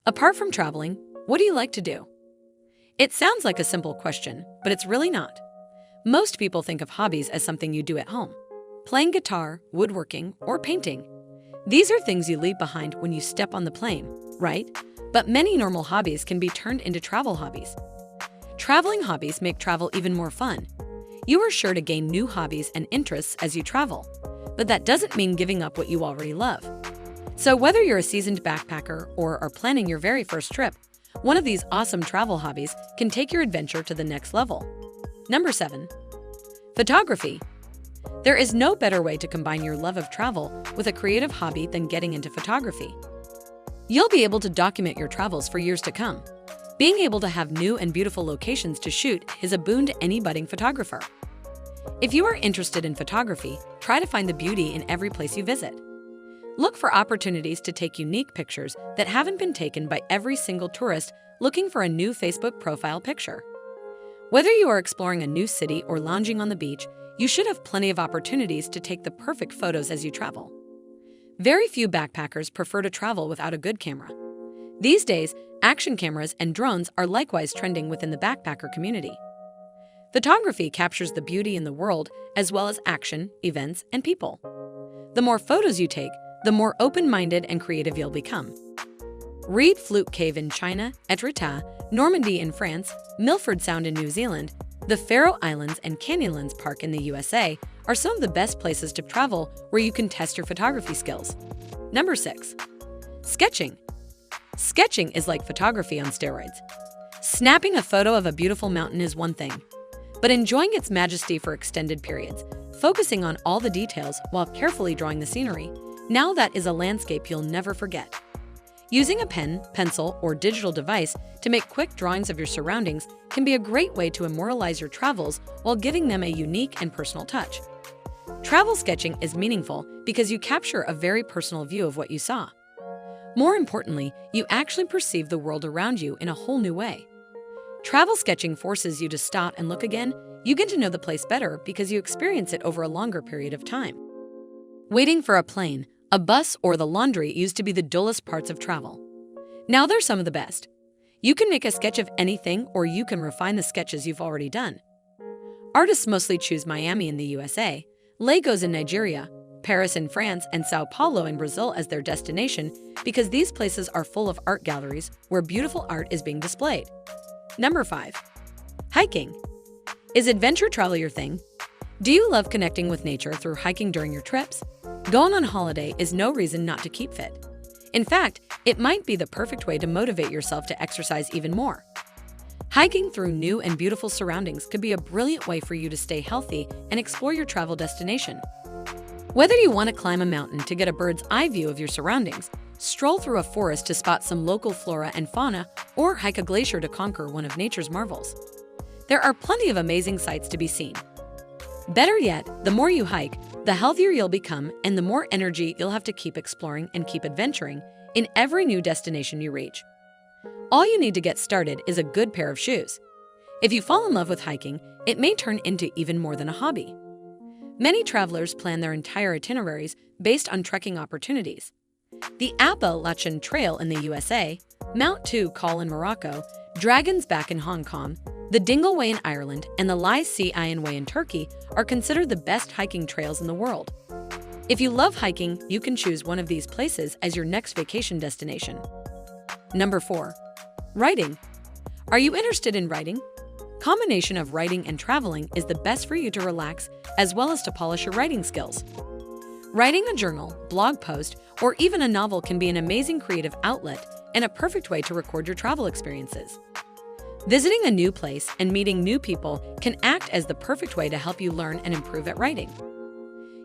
Apart from traveling, what do you like to do? It sounds like a simple question, but it's really not. Most people think of hobbies as something you do at home. Playing guitar, woodworking, or painting. These are things you leave behind when you step on the plane, right? But many normal hobbies can be turned into travel hobbies. Traveling hobbies make travel even more fun. You are sure to gain new hobbies and interests as you travel, but that doesn't mean giving up what you already love. So whether you're a seasoned backpacker or are planning your very first trip, one of these awesome travel hobbies can take your adventure to the next level. Number 7. Photography. There is no better way to combine your love of travel with a creative hobby than getting into photography. You'll be able to document your travels for years to come. Being able to have new and beautiful locations to shoot is a boon to any budding photographer. If you are interested in photography, try to find the beauty in every place you visit. Look for opportunities to take unique pictures that haven't been taken by every single tourist looking for a new Facebook profile picture. Whether you are exploring a new city or lounging on the beach, you should have plenty of opportunities to take the perfect photos as you travel. Very few backpackers prefer to travel without a good camera. These days, action cameras and drones are likewise trending within the backpacker community. Photography captures the beauty in the world as well as action, events, and people. The more photos you take, the more open-minded and creative you'll become. Reed Fluke Cave in China, Etretat, Normandy in France, Milford Sound in New Zealand, the Faroe Islands and Canyonlands Park in the USA are some of the best places to travel where you can test your photography skills. Number 6. Sketching. Sketching is like photography on steroids. Snapping a photo of a beautiful mountain is one thing, but enjoying its majesty for extended periods, focusing on all the details while carefully drawing the scenery, now that is a landscape you'll never forget. Using a pen, pencil, or digital device to make quick drawings of your surroundings can be a great way to immortalize your travels while giving them a unique and personal touch. Travel sketching is meaningful because you capture a very personal view of what you saw. More importantly, you actually perceive the world around you in a whole new way. Travel sketching forces you to stop and look again. You get to know the place better because you experience it over a longer period of time. Waiting for a plane, a bus, or the laundry used to be the dullest parts of travel. Now they're some of the best. You can make a sketch of anything, or you can refine the sketches you've already done. Artists mostly choose Miami in the USA, Lagos in Nigeria, Paris in France, and Sao Paulo in Brazil as their destination because these places are full of art galleries where beautiful art is being displayed. Number 5. Hiking. Is adventure travel your thing? Do you love connecting with nature through hiking during your trips? Going on holiday is no reason not to keep fit. In fact, it might be the perfect way to motivate yourself to exercise even more. Hiking through new and beautiful surroundings could be a brilliant way for you to stay healthy and explore your travel destination. Whether you want to climb a mountain to get a bird's eye view of your surroundings, stroll through a forest to spot some local flora and fauna, or hike a glacier to conquer one of nature's marvels, there are plenty of amazing sights to be seen. Better yet, the more you hike, the healthier you'll become and the more energy you'll have to keep exploring and keep adventuring in every new destination you reach. All you need to get started is a good pair of shoes. If you fall in love with hiking, it may turn into even more than a hobby. Many travelers plan their entire itineraries based on trekking opportunities. The Appalachian Trail in the USA, Mount Col in Morocco, Dragon's Back in Hong Kong, the Dingle Way in Ireland, and the Lys Sea Iron Way in Turkey are considered the best hiking trails in the world. If you love hiking, you can choose one of these places as your next vacation destination. Number 4. Writing. Are you interested in writing? Combination of writing and traveling is the best for you to relax as well as to polish your writing skills. Writing a journal, blog post, or even a novel can be an amazing creative outlet and a perfect way to record your travel experiences. Visiting a new place and meeting new people can act as the perfect way to help you learn and improve at writing.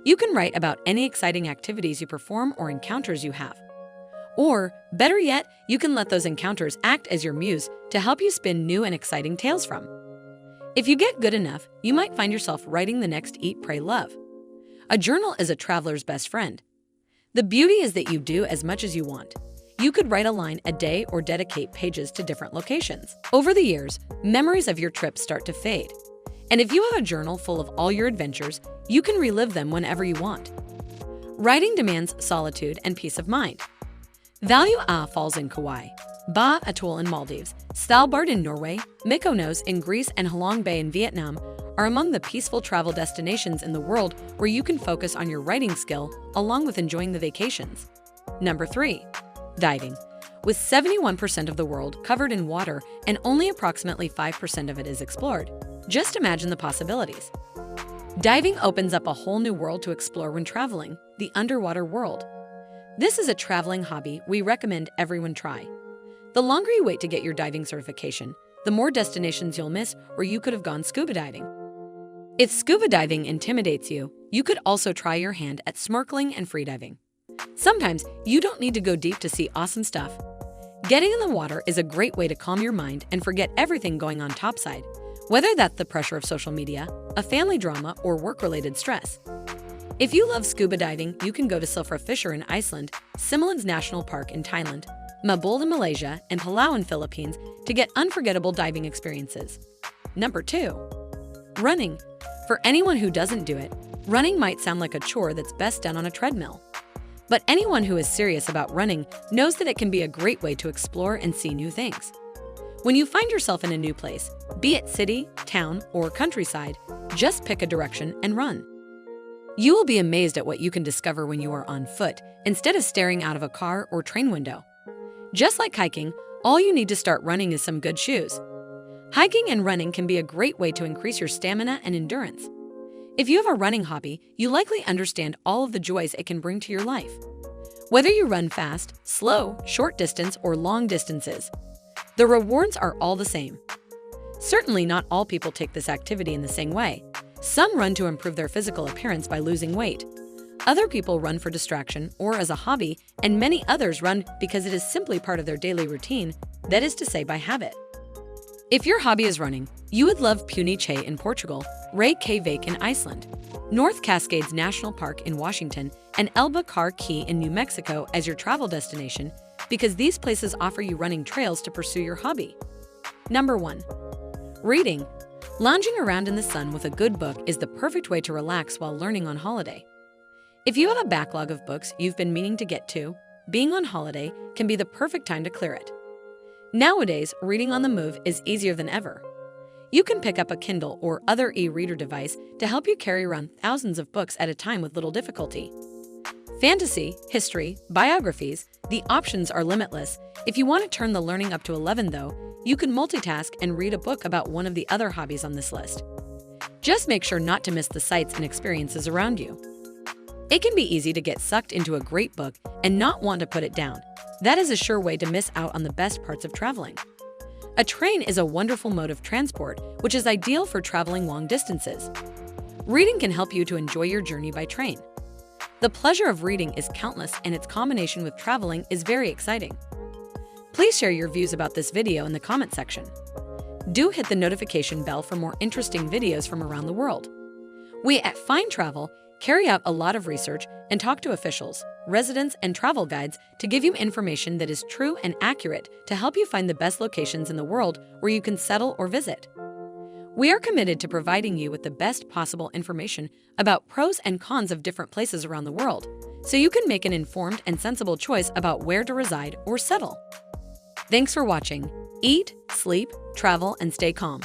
You can write about any exciting activities you perform or encounters you have. Or, better yet, you can let those encounters act as your muse to help you spin new and exciting tales from. If you get good enough, you might find yourself writing the next Eat, Pray, Love. A journal is a traveler's best friend. The beauty is that you do as much as you want. You could write a line a day or dedicate pages to different locations. Over the years, memories of your trips start to fade. And if you have a journal full of all your adventures, you can relive them whenever you want. Writing demands solitude and peace of mind. Value falls in Kauai. Ba Atoll in Maldives, Svalbard in Norway, Mykonos in Greece, and Halong Bay in Vietnam are among the peaceful travel destinations in the world where you can focus on your writing skill along with enjoying the vacations. Number 3. Diving. With 71% of the world covered in water and only approximately 5% of it is explored, just imagine the possibilities. Diving opens up a whole new world to explore when traveling, the underwater world. This is a traveling hobby we recommend everyone try. The longer you wait to get your diving certification, the more destinations you'll miss where you could have gone scuba diving. If scuba diving intimidates you, you could also try your hand at snorkeling and freediving. Sometimes you don't need to go deep to see awesome stuff. Getting in the water is a great way to calm your mind and forget everything going on topside, whether that's the pressure of social media, a family drama, or work-related stress. If you love scuba diving, you can go to Silfra in Iceland, Simelan's National Park in Thailand, Mabul in Malaysia, and Palau in Philippines to get unforgettable diving experiences. Number 2. Running. For anyone who doesn't do it, running might sound like a chore that's best done on a treadmill. But anyone who is serious about running knows that it can be a great way to explore and see new things. When you find yourself in a new place, be it city, town, or countryside, just pick a direction and run. You will be amazed at what you can discover when you are on foot instead of staring out of a car or train window. Just like hiking, all you need to start running is some good shoes. Hiking and running can be a great way to increase your stamina and endurance. If you have a running hobby, you likely understand all of the joys it can bring to your life. Whether you run fast, slow, short distance, or long distances, the rewards are all the same. Certainly not all people take this activity in the same way. Some run to improve their physical appearance by losing weight. Other people run for distraction or as a hobby, and many others run because it is simply part of their daily routine, that is to say by habit. If your hobby is running, you would love Puniche in Portugal, Reykjavik in Iceland, North Cascades National Park in Washington, and Elba Key in New Mexico as your travel destination because these places offer you running trails to pursue your hobby. Number 1. Reading. Lounging around in the sun with a good book is the perfect way to relax while learning on holiday. If you have a backlog of books you've been meaning to get to, being on holiday can be the perfect time to clear it. Nowadays, reading on the move is easier than ever. You can pick up a Kindle or other e-reader device to help you carry around thousands of books at a time with little difficulty. Fantasy, history, biographies, the options are limitless. If you want to turn the learning up to 11 though, you can multitask and read a book about one of the other hobbies on this list. Just make sure not to miss the sights and experiences around you. It can be easy to get sucked into a great book and not want to put it down. That is a sure way to miss out on the best parts of traveling. A train is a wonderful mode of transport, which is ideal for traveling long distances. Reading can help you to enjoy your journey by train. The pleasure of reading is countless, and its combination with traveling is very exciting. Please share your views about this video in the comment section. Do hit the notification bell for more interesting videos from around the world. We at Find Travel carry out a lot of research and talk to officials, residents, and travel guides to give you information that is true and accurate to help you find the best locations in the world where you can settle or visit. We are committed to providing you with the best possible information about pros and cons of different places around the world, so you can make an informed and sensible choice about where to reside or settle. Thanks for watching. Eat, sleep, travel, and stay calm.